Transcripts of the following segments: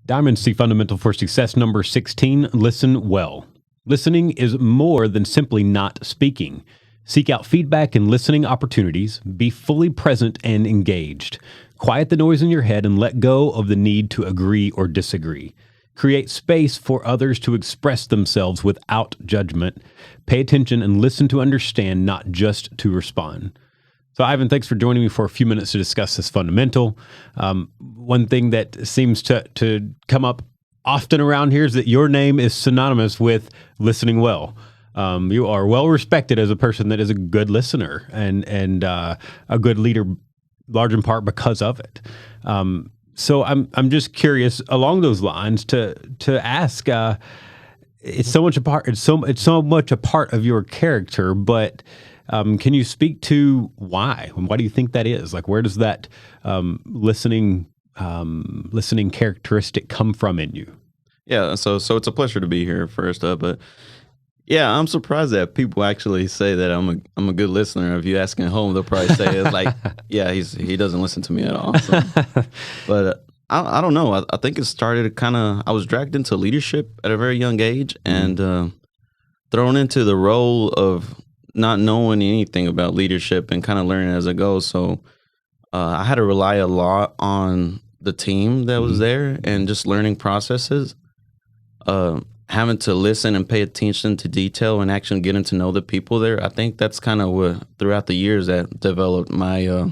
Diamond C Fundamental for Success number 16, listen well. Listening is more than simply not speaking. Seek out feedback and listening opportunities. Be fully present and engaged. Quiet the noise in your head and let go of the need to agree or disagree. Create space for others to express themselves without judgment. Pay attention and listen to understand, not just to respond. So, Ivan, thanks for joining me for a few minutes to discuss this fundamental. One thing that seems to come up often around here is that your name is synonymous with listening well. You are well respected as a person that is a good listener and a good leader, large in part because of it. So I'm just curious along those lines to ask. It's so much a part. It's so much a part of your character, but. Can you speak to why? And why do you think that is? Like, where does that listening characteristic come from in you? Yeah, so it's a pleasure to be here first, but yeah, I'm surprised that people actually say that I'm a good listener. If you ask at home, they'll probably say it's like, yeah, he doesn't listen to me at all. So. But I don't know. I think it started I was dragged into leadership at a very young age and thrown into the role of not knowing anything about leadership and kind of learning as I go. So I had to rely a lot on the team that was there and just learning processes, having to listen and pay attention to detail and actually getting to know the people there. I think that's kind of what throughout the years that developed my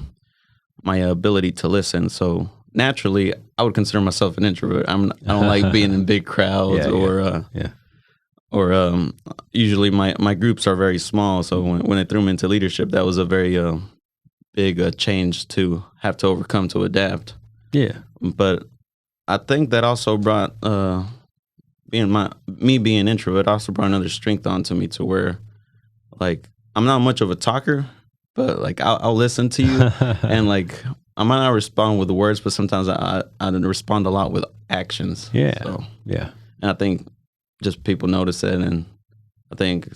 my ability to listen. So naturally, I would consider myself an introvert. I don't like being in big crowds or usually my groups are very small. So when they threw me into leadership, that was a very big change to have to overcome to adapt. Yeah. But I think that also brought being introvert also brought another strength onto me to where like I'm not much of a talker, but like I'll listen to you and like I might not respond with the words, but sometimes I respond a lot with actions. Yeah. So, yeah. And I think just people notice it, and I think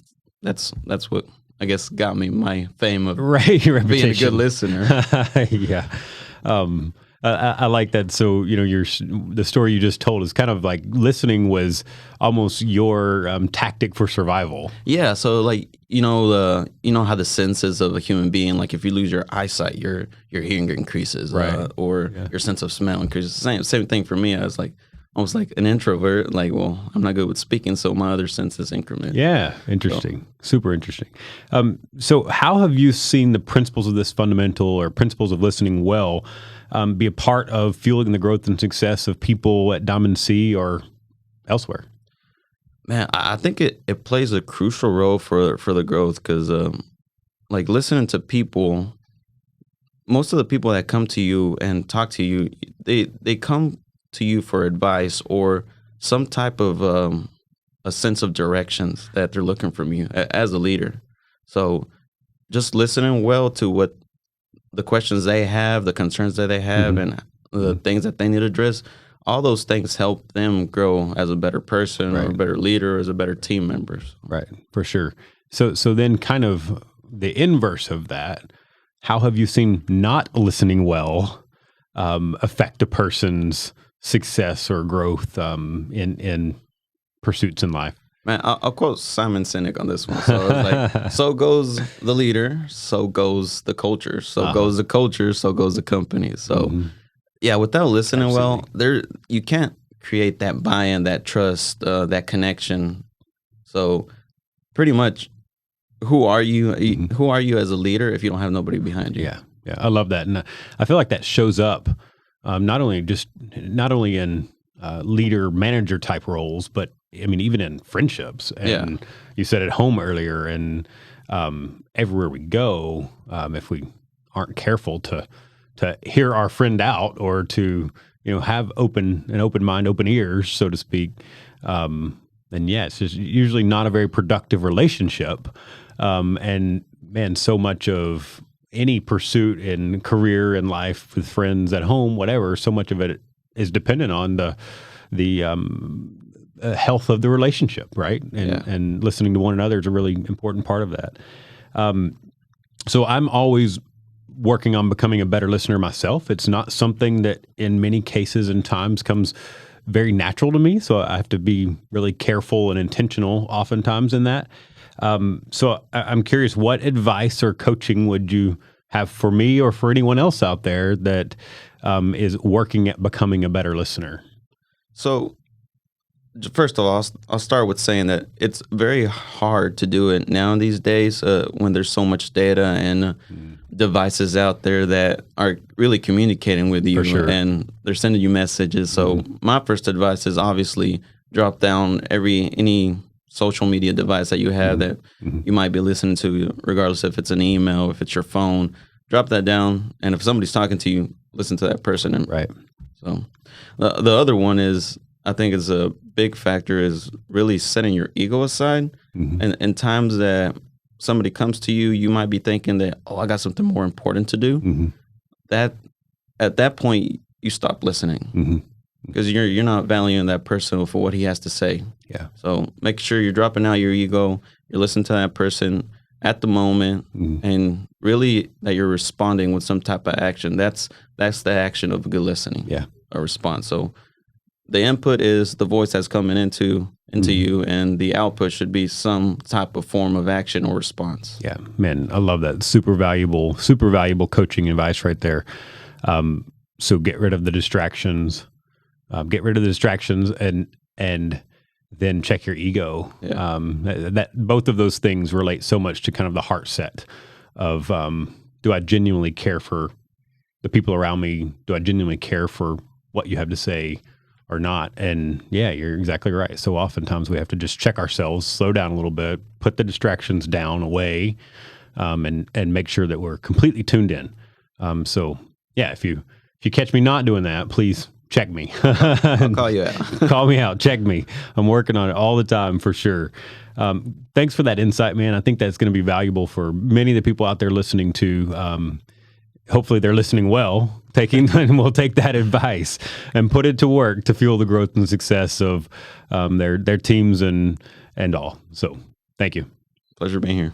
that's what I guess got me my fame of your reputation. being a good listener. Yeah, I like that. So the story you just told is kind of like listening was almost your tactic for survival. Yeah. So like how the senses of a human being, like if you lose your eyesight, your hearing increases, right? Or your sense of smell increases. Same thing for me. I was like. Almost like an introvert, like, well, I'm not good with speaking, so my other senses increment. Yeah, interesting. Super interesting. So how have you seen the principles of this fundamental or principles of listening well be a part of fueling the growth and success of people at Diamond C or elsewhere? Man, I think it plays a crucial role for the growth because, like, listening to people, most of the people that come to you and talk to you, they come to you for advice or some type of a sense of directions that they're looking from you as a leader. So just listening well to what the questions they have, the concerns that they have, and the things that they need to address, all those things help them grow as a better person or a better leader or as a better team member. Right, for sure. So then kind of the inverse of that, how have you seen not listening well affect a person's success or growth in pursuits in life? Man, I'll quote Simon Sinek on this one. So it's like, so goes the leader, so goes the culture, so goes the culture, so goes the company. So yeah, without listening you can't create that buy-in, that trust, that connection. So pretty much, who are you? Who are you as a leader if you don't have nobody behind you? Yeah, I love that, and I feel like that shows up. Not only in leader manager type roles, but I mean even in friendships. And you said at home earlier, and everywhere we go, if we aren't careful to hear our friend out or to have an open mind, open ears, so to speak, then it's just usually not a very productive relationship. And man, so much of any pursuit in career and life with friends at home, whatever, so much of it is dependent on the health of the relationship, right? And listening to one another is a really important part of that. So I'm always working on becoming a better listener myself. It's not something that in many cases and times comes very natural to me. So I have to be really careful and intentional oftentimes in that. So I'm curious, what advice or coaching would you have for me or for anyone else out there that is working at becoming a better listener? So, first of all, I'll start with saying that it's very hard to do it now these days when there's so much data and devices out there that are really communicating with you, For sure. and they're sending you messages. So my first advice is obviously drop down any social media device that you have that you might be listening to, regardless if it's an email, if it's your phone. Drop that down, and if somebody's talking to you, listen to that person. And Right. so the other one is, I think is a big factor, is really setting your ego aside. And in times that somebody comes to you, you might be thinking that, oh, I got something more important to do. That at that point you stop listening because you're not valuing that person for what he has to say. Yeah. So make sure you're dropping out your ego. You're listening to that person at the moment, and really that you're responding with some type of action. That's the action of good listening. Yeah. A response. So the input is the voice that's coming into you, and the output should be some type of form of action or response. Yeah, man, I love that. Super valuable coaching advice right there. So get rid of the distractions. And then check your ego. Yeah. That both of those things relate so much to kind of the heart set of do I genuinely care for the people around me? Do I genuinely care for what you have to say or not? And yeah, you're exactly right. So oftentimes we have to just check ourselves, slow down a little bit, put the distractions down away, and make sure that we're completely tuned in. So yeah, if you catch me not doing that, please check me. I'll call you out. Call me out. Check me. I'm working on it all the time for sure. Thanks for that insight, man. I think that's going to be valuable for many of the people out there listening to. Hopefully they're listening well, and we'll take that advice and put it to work to fuel the growth and success of their teams and all. So thank you. Pleasure being here.